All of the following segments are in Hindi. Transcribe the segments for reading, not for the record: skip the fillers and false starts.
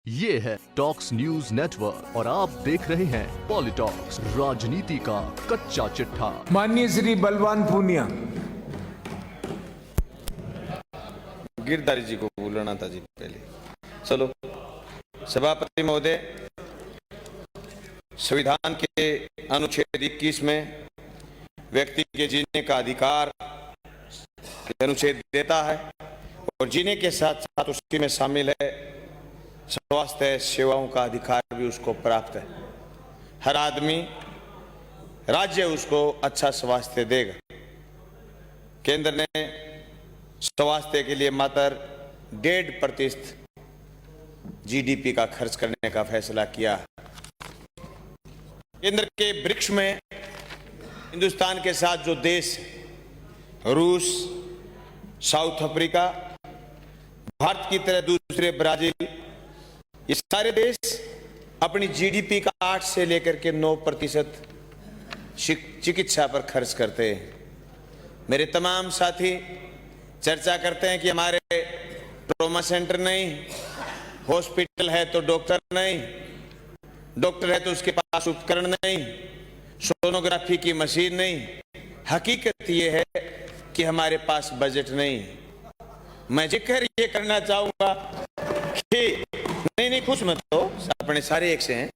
ये है टॉक्स न्यूज नेटवर्क और आप देख रहे हैं पॉलिटॉक्स, राजनीति का कच्चा चिट्ठा। माननीय श्री बलवान पूनिया। गिरधारी जी को बोलना था जी पहले। चलो, सभापति महोदय, संविधान के अनुच्छेद 21 में व्यक्ति के जीने का अधिकार अनुच्छेद देता है और जीने के साथ साथ उसी में शामिल है स्वास्थ्य सेवाओं का अधिकार भी उसको प्राप्त है। हर आदमी, राज्य उसको अच्छा स्वास्थ्य देगा। केंद्र ने स्वास्थ्य के लिए मात्र 1.5% जीडीपी का खर्च करने का फैसला किया। केंद्र के वृक्ष में हिंदुस्तान के साथ जो देश, रूस, साउथ अफ्रीका, भारत की तरह दूसरे ब्राजील, ये सारे देश अपनी जीडीपी का 8 से लेकर के 9% चिकित्सा पर खर्च करते हैं। मेरे तमाम साथी चर्चा करते हैं कि हमारे ट्रॉमा सेंटर नहीं, हॉस्पिटल है तो डॉक्टर नहीं, डॉक्टर है तो उसके पास उपकरण नहीं, सोनोग्राफी की मशीन नहीं। हकीकत ये है कि हमारे पास बजट नहीं। मैं जिक्र ये करना चाहूंगा कि नहीं खुश मत हो, अपने सारे एक से हैं।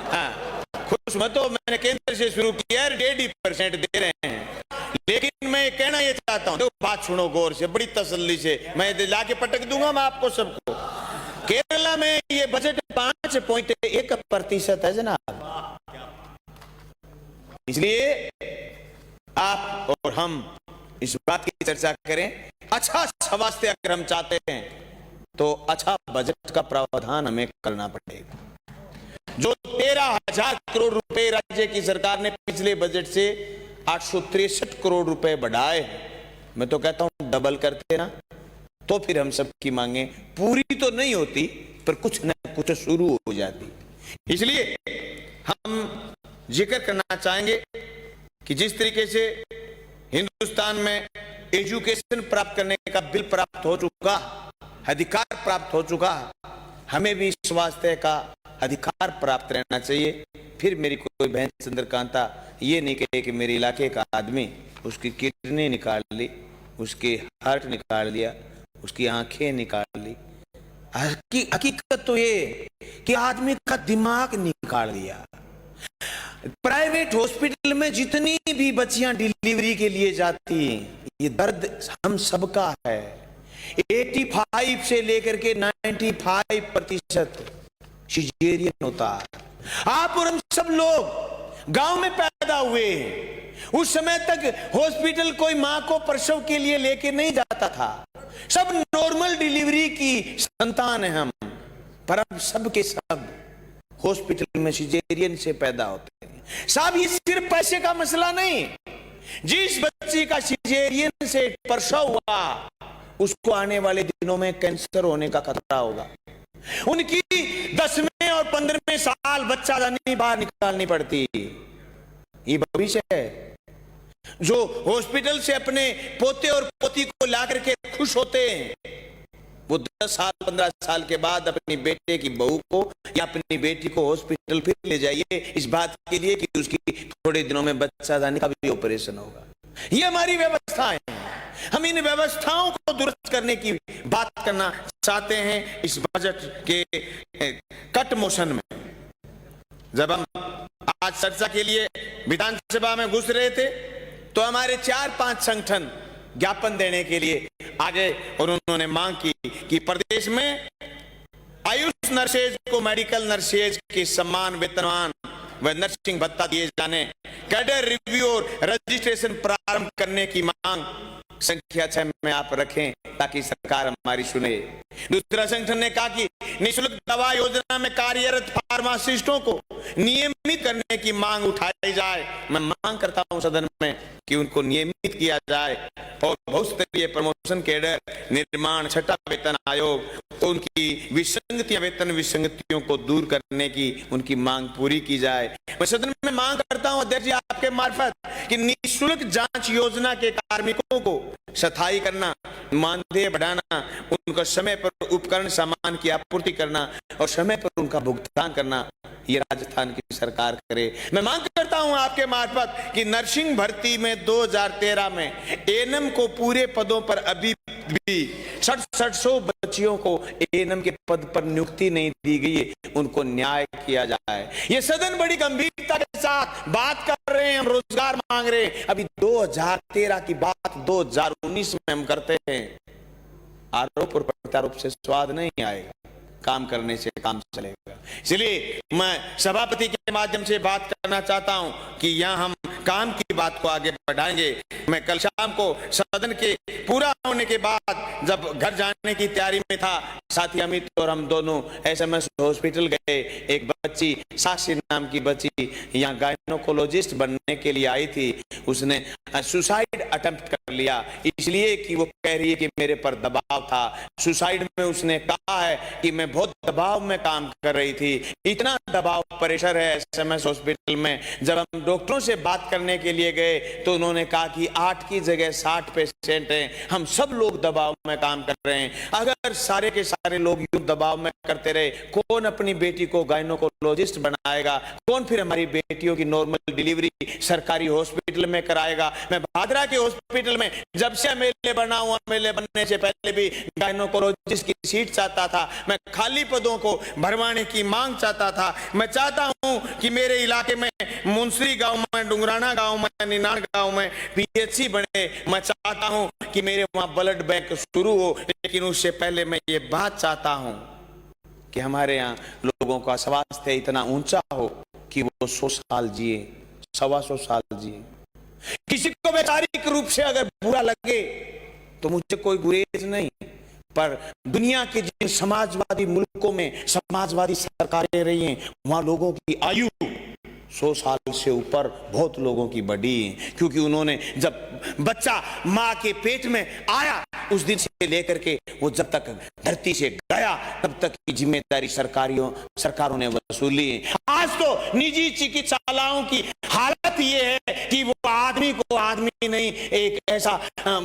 हाँ, खुश मत हो, मैंने केंद्र से शुरू किया, 1.5% दे रहे हैं। लेकिन मैं कहना ये चाहता हूं, तो बात सुनो गौर से, बड़ी तसल्ली से, मैं लाके पटक दूंगा मैं आपको सबको। केरला में ये बजट 5.1% है जनाब। इसलिए आप और हम इस बात की चर्चा करें, अच्छा स्वास्थ्य अगर हम चाहते हैं तो अच्छा बजट का प्रावधान हमें करना पड़ेगा। जो 13,000 करोड़ रुपए राज्य की सरकार ने पिछले बजट से 863 करोड़ रुपए बढ़ाए, मैं तो कहता हूं डबल करते ना, तो फिर हम सबकी मांगे पूरी तो नहीं होती पर कुछ न कुछ शुरू हो जाती। इसलिए हम जिक्र करना चाहेंगे कि जिस तरीके से हिंदुस्तान में एजुकेशन प्राप्त करने का बिल प्राप्त हो चुका, अधिकार प्राप्त हो चुका, हमें भी स्वास्थ्य का अधिकार प्राप्त रहना चाहिए। फिर मेरी कोई बहन चंद्रकांता ये नहीं कहे कि मेरे इलाके का आदमी, उसकी किडनी निकाल ली, उसके हार्ट निकाल लिया, उसकी आंखें निकाल ली। हकीकत तो ये कि आदमी का दिमाग निकाल दिया। प्राइवेट हॉस्पिटल में जितनी भी बच्चियां डिलीवरी के लिए जाती हैं, ये दर्द हम सबका है। 85 से लेकर के 95% सिजेरियन होता है। आप और हम सब लोग गांव में पैदा हुए हैं। उस समय तक हॉस्पिटल कोई मां को प्रसव के लिए लेके नहीं जाता था। सब नॉर्मल डिलीवरी की संतान है हम, पर अब सब के सब हॉस्पिटल में सिजेरियन से पैदा होते हैं। साहब, ये सिर्फ पैसे का मसला नहीं। जिस बच्ची का सिजेरियन से प्रसव हुआ उसको आने वाले दिनों में कैंसर होने का खतरा होगा। उनकी 10वें और 15वें साल बच्चादानी बाहर निकालनी पड़ती। ये भविष्य है। जो हॉस्पिटल से अपने पोते और पोती को लाकर के खुश होते हैं, वो 10 साल 15 साल के बाद अपनी बेटे की बहू को या अपनी बेटी को हॉस्पिटल फिर ले जाइए, इस बात के लिए कि उसकी थोड़े दिनों में बच्चादानी का भी ऑपरेशन होगा। ये हमारी व्यवस्था है। हम इन व्यवस्थाओं को दुरुस्त करने की बात करना चाहते हैं इस बजट के कट मोशन में। जब हम आज चर्चा के लिए विधानसभा में घुस रहे थे तो हमारे 4-5 संगठन ज्ञापन देने के लिए आगे और उन्होंने मांग की कि प्रदेश में आयुष नर्सेज को मेडिकल नर्सेज के समान वेतनमान व नर्सिंग भत्ता दिए जाने, कैडर रिव्यू और रजिस्ट्रेशन प्रारंभ करने की मांग संख्या 6 में आप रखें ताकि सरकार हमारी सुने। दूसरा संगठन ने कहा कि निःशुल्क दवा योजना में कार्यरत फार्मासिस्टों को नियमित करने की मांग उठाई जाए। मैं मांग करता हूं सदन में कि उनको नियमित किया जाए और बहुस्तरीय प्रमोशन कैडर निर्माण, छठा वेतन आयोग, उनकी विसंगतियां, वेतन विसंगतियों को दूर करने की उनकी मांग पूरी की जाए। मैं सदन में मांग करता हूं अध्यक्ष जी आपके मार्फत कि निःशुल्क जांच योजना के कार्मिकों को स्थायी करना, मानदेय बढ़ाना, उनका समय पर उपकरण सामान की आपूर्ति करना और समय पर उनका भुगतान करना, ये राजस्थान की सरकार करे। मैं मांग करता हूं आपके मार्फत कि नर्सिंग भर्ती में 2013 में एएनएम को पूरे पदों पर अभी भी 6700 बच्चियों को एएनएम के पद पर नियुक्ति नहीं दी गई है, उनको न्याय किया जाए। ये सदन बड़ी गंभीरता के साथ बात कर रहे हैं, हम रोजगार मांग रहे हैं। अभी 2013 की बात 2019 में हम करते हैं। आरोप और प्रत्यारोप से स्वाद नहीं आएगा, काम करने से काम चलेगा। इसलिए मैं सभापति के माध्यम से बात करना चाहता हूं कि यहां हम काम की बात को आगे बढ़ाएंगे। मैं कल शाम को सदन के पूरा होने के बाद जब घर जाने की तैयारी में था, साथी अमित और हम दोनों एसएमएस हॉस्पिटल गए। एक बच्ची, साक्षी नाम की बच्ची, यहाँ गायनोकोलॉजिस्ट बनने के लिए आई थी। उसने सुसाइड अटेम्प्ट कर लिया, इसलिए कि वो कह रही है कि मेरे पर दबाव था। सुसाइड में उसने कहा है कि मैं बहुत दबाव में काम कर रही थी, इतना दबाव, प्रेशर है एसएमएस हॉस्पिटल में। जब हम डॉक्टरों से बात करने के लिए गए तो उन्होंने कहा कि 8 की जगह 60 पेशेंट हैं, हम सब लोग दबाव में काम कर रहे हैं। अगर सारे के सारे लोग यूं दबाव में करते रहे, कौन अपनी बेटी को गायनोकोलॉजिस्ट बनाएगा? कौन फिर हमारी बेटियों की नॉर्मल डिलीवरी सरकारी हॉस्पिटल में कराएगा? मैं भादरा के हॉस्पिटल में जब से एमएलए बना हूं, एमएलए बनने से पहले भी गायनोकोलॉजिस्ट की सीट चाहता था। मैं खाली पदों को भरवाने की मांग चाहता था। मैं चाहता हूं कि मेरे इलाके में मुंसरी गांव में, डुंगराना गांव में, निनान गांव में पीएचसी बने। मैं चाहता हूं कि मेरे वहां ब्लड बैंक शुरू हो, लेकिन उससे पहले मैं ये बात चाहता हूं कि हमारे यहाँ लोगों का स्वास्थ्य इतना ऊंचा हो कि वो 100 साल जिए, 125 साल जिए। किसी को वैचारिक रूप से अगर बुरा लगे तो मुझे कोई गुरेज नहीं, पर दुनिया के जिन समाजवादी मुल्कों में समाजवादी सरकारें रही हैं, वहां लोगों की आयु 100 साल से ऊपर बहुत लोगों की बढ़ी है, क्योंकि उन्होंने जब बच्चा मां के पेट में आया उस दिन से लेकर के वो जब तक धरती से गया तब तक की जिम्मेदारी सरकारों ने वसूली है। आज तो निजी चिकित्सालयों की हालत ये है कि वो आदमी को आदमी नहीं, एक ऐसा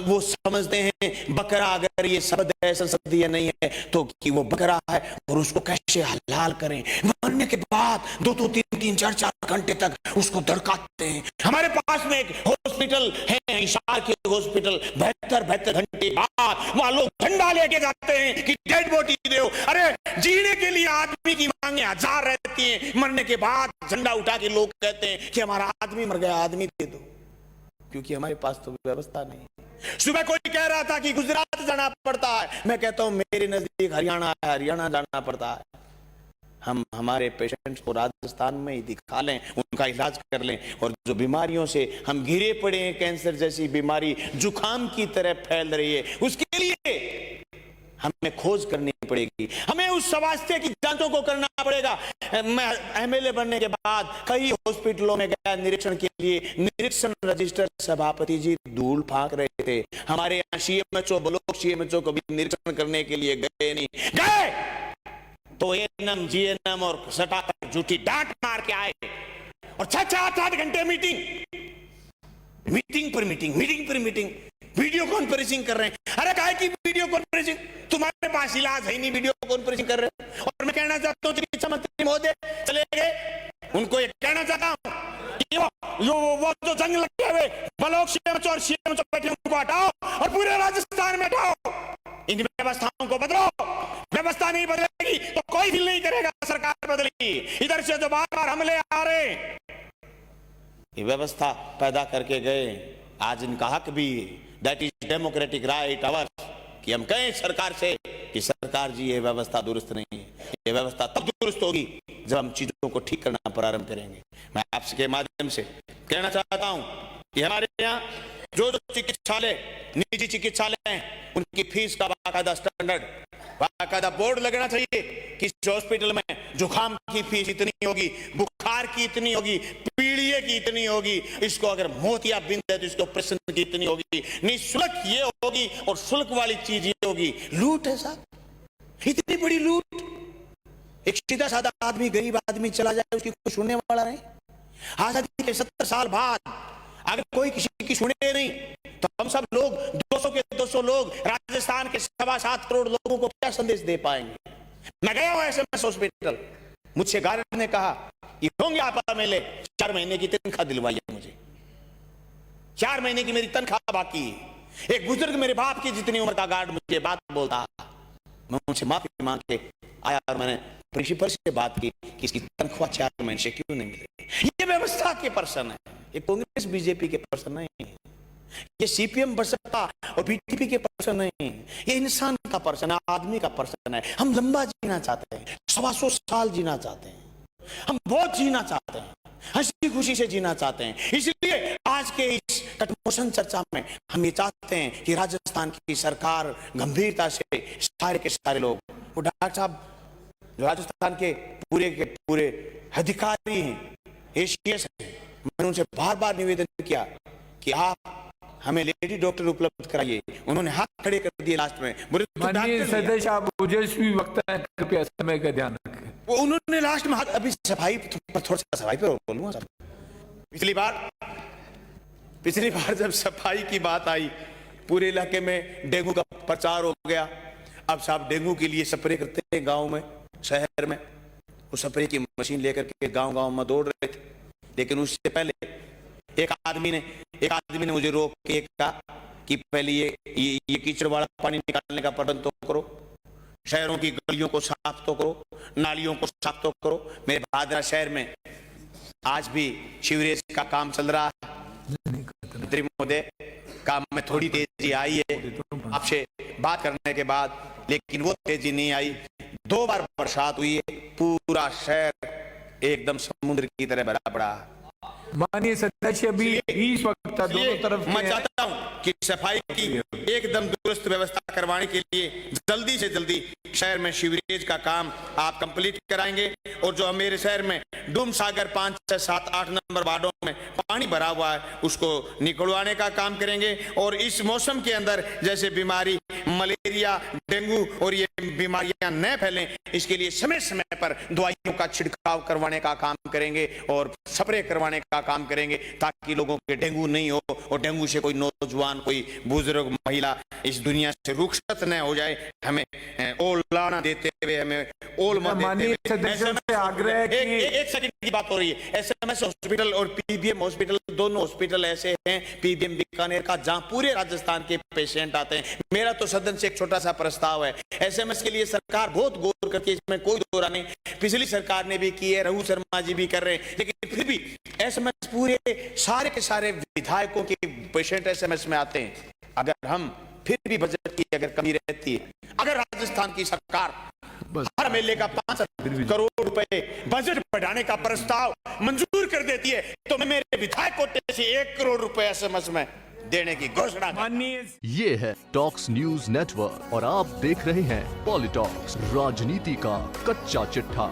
वो समझते हैं बकरा, अगर ये शब्द है संसदीय नहीं है तो कि वो बकरा है और उसको कैसे हलाल करें। मरने के बाद 2-2, 3-3, 4-4 घंटे तक उसको दड़काते हैं। हमारे पास में एक हॉस्पिटल है, इशार के हॉस्पिटल, 72 घंटे बाद वहां लोग झंडा लेके जाते हैं कि डेड बॉडी दो। अरे जीने के लिए आदमी की मांगे 1000 रहती हैं, मरने के बाद झंडा उठा के लोग कहते हैं कि हमारा आदमी मर गया, आदमी दे दो, क्योंकि हमारे पास तो व्यवस्था नहीं। सुबह कोई कह रहा था कि गुजरात जाना पड़ता है, मैं कहता हूं मेरे नजदीक हरियाणा है, हरियाणा जाना पड़ता है। हम हमारे पेशेंट्स को राजस्थान में ही दिखा लें, उनका इलाज कर लें, और जो बीमारियों से हम घिरे पड़े हैं, कैंसर जैसी बीमारी जुकाम की तरह फैल रही है, उसके लिए हमें खोज करनी पड़ेगी। हमें उस स्वास्थ्य की जांचों को करना पड़ेगा। मैं एमएलए बनने के बाद कई हॉस्पिटलों में गया निरीक्षण के लिए, निरीक्षण रजिस्टर सभापति जी धूल फांक रहे थे। हमारे यहाँ सीएमएचओ, ब्लॉक सीएमएचओ कभी निरीक्षण करने के लिए गए नहीं, गए तो एएनएम, जीएनएम और सटाकर झूठी डांट मार के आए, और 6-8 घंटे मीटिंग पर मीटिंग, वीडियो कॉन्फ्रेंसिंग कर रहे हैं। अरे काहे की वीडियो कॉन्फ्रेंसिंग? तुम्हारे पास इलाज है नहीं, वीडियो कॉन्फ्रेंसिंग कर रहे हैं। और मैं कहना चाहता हूं चिकित्सा मंत्री महोदय चले गए, उनको ये कहना चाहता हूं कि वो जो जंग लगे हुए ब्लॉक सीएमएचओ और सीएमएचओ बैठे उनको हटाओ और पूरे राजस्थान में हटाओ। इन व्यवस्थाओं को बदलो। व्यवस्था नहीं बदलेगी तो कोई भी नहीं करेगा सरकार बदलेगी। इधर से जो बार-बार हमले आ रहे, ये व्यवस्था पैदा करके गए, आज इनका हक भी, that is democratic right our, कि हम कहें सरकार से कि सरकार जी ये व्यवस्था दुरुस्त नहीं है। ये व्यवस्था तब दुरुस्त होगी जब हम चीजों को ठीक करना प्रारंभ करेंगे। मैं आपके माध्यम से कहना चाहता हूं कि हमारे यहाँ जो चिकित्सालय, निजी चिकित्सालय हैं, उनकी फीस का बाकायदा स्टैंडर्ड बाकायदा बोर्ड लगना चाहिए कि इस हॉस्पिटल में जुकाम की फीस इतनी होगी, बुखार की इतनी होगी, पीड़िए की इतनी होगी, इसको अगर मोतियाबिंद है तो इसको ऑपरेशन की इतनी होगी, निःशुल्क ये होगी और शुल्क वाली चीज ये होगी। लूट है साहब, इतनी बड़ी लूट। एक सीधा साधा आदमी, गरीब आदमी चला जाए, उसकी कोई सुनने वाला नहीं। आजादी के 70 साल बाद अगर कोई किसी की सुने नहीं तो हम सब लोग 200 के 200 लोग राजस्थान के 7.25 करोड़ लोगों को क्या संदेश दे पाएंगे। मैं गया हूं एसएमएस हॉस्पिटल, मुझसे गार्ड ने कहा कि होंगे आप मेले, 4 महीने की तनख्वाह दिलवाई है मुझे, 4 महीने की मेरी तनख्वाह बाकी है। एक बुजुर्ग मेरे बाप की जितनी उम्र का गार्ड मुझे बात बोलता, मैं उनसे माफी मांग के आया और मैंने प्रिंसिपल से बात की कि इसकी तनख्वाह 4 महीने से क्यों नहीं मिली। ये व्यवस्था के पर्सन है, ये कांग्रेस बीजेपी के पर्सन नहीं, ये सीपीएम बसपा और बीटीपी के पर्सन नहीं, ये इंसान का पर्सन है, आदमी का पर्सन है। हम लंबा जीना चाहते हैं, 125 साल जीना चाहते हैं, हम बहुत जीना चाहते हैं, हंसी खुशी से जीना चाहते हैं। इसलिए आज के इस कटमोशन चर्चा में हम ये चाहते हैं कि राजस्थान की सरकार गंभीरता से सारे के सारे लोग, वो डॉक्टर साहब जो राजस्थान के पूरे अधिकारी हैं, एसीएस हैं, मैंने उनसे बार बार निवेदन किया कि आप हमें लेडी डॉक्टर उपलब्ध कराइए। उन्होंने हाथ खड़े कर दिए लास्ट में। माननीय सदस्य, आप ओजस्वी वक्ता है, कृपया समय का ध्यान रखें। वो उन्होंने लास्ट में हाथ, अभी सफाई पर थोड़ा सा सफाई पर बोलूंगा साहब। पिछली बार जब सफाई की बात आई, पूरे इलाके में डेंगू का प्रचार हो गया। अब साहब डेंगू के लिए स्प्रे करते हैं गाँव में, शहर में, वो स्प्रे की मशीन लेकर के गांव में दौड़ रहे थे। लेकिन उससे पहले एक आदमी ने मुझे रोक के कहा कि पहले ये कीचड़ वाला पानी निकालने का प्रबंध तो करो, शहरों की गलियों को साफ तो करो, नालियों को साफ तो करो। मेरे भादरा शहर में आज भी सीवरेज का काम चल रहा है। मंत्री महोदय, काम में थोड़ी तेजी आई है आपसे बात करने के बाद, लेकिन वो तेजी नहीं आई। 2 बार बरसात हुई है, पूरा शहर एकदम समुद्र की तरह भरा पड़ा। माननीय सदस्य, अभी इस वक्त दोनों तरफ मैं चाहता हूं कि सफाई की एकदम दुरुस्त व्यवस्था करवाने के लिए जल्दी से जल्दी शहर में सीवरेज का काम आप कंप्लीट कराएंगे, और जो मेरे शहर में डूम सागर 5, 6, 7, 8 नंबर वार्डों में पानी भरा हुआ है उसको निकलवाने का काम करेंगे। और इस मौसम के अंदर जैसे बीमारी मलेरिया, डेंगू और ये बीमारियां न फैलें, इसके लिए समय समय पर दवाइयों का छिड़काव करवाने का काम करेंगे और स्प्रे करवाने का काम करेंगे, ताकि लोगों के डेंगू नहीं हो और डेंगू से कोई नौजवान, कोई बुजुर्ग महिला इस दुनिया से रुखसत न हो जाए। हमें ओल लाना देते हुए, हमें ओल मत देते हुए आग्रह। एक सेकंड की बात हो रही है। एसएमएस हॉस्पिटल और पीबीएम हॉस्पिटल, दोनों हॉस्पिटल ऐसे हैं, पीबीएम बीकानेर का, जहां पूरे राजस्थान के पेशेंट आते हैं। मेरा तो सदन से एक छोटा सा प्रस्ताव है, एसएमएस के लिए सरकार बहुत गौर करती है, इसमें कोई दो राय नहीं। पिछली सरकार ने भी की है, रघु शर्मा जी भी कर रहे हैं, लेकिन फिर भी एसएमएस पूरे सारे के सारे विधायकों के पेशेंट एसएमएस में आते हैं। अगर हम फिर भी बजट की अगर कमी रहती है, अगर राजस्थान की सरकार हर मेले का 5 करोड़ रुपए बजट बढ़ाने का प्रस्ताव मंजूर कर देती है, तो मैं मेरे विधायक कोटे से 1 करोड़ रुपए एसएमएस में देने की घोषणा। ये है टॉक्स न्यूज नेटवर्क और आप देख रहे हैं पॉलिटॉक्स, राजनीति का कच्चा चिट्ठा।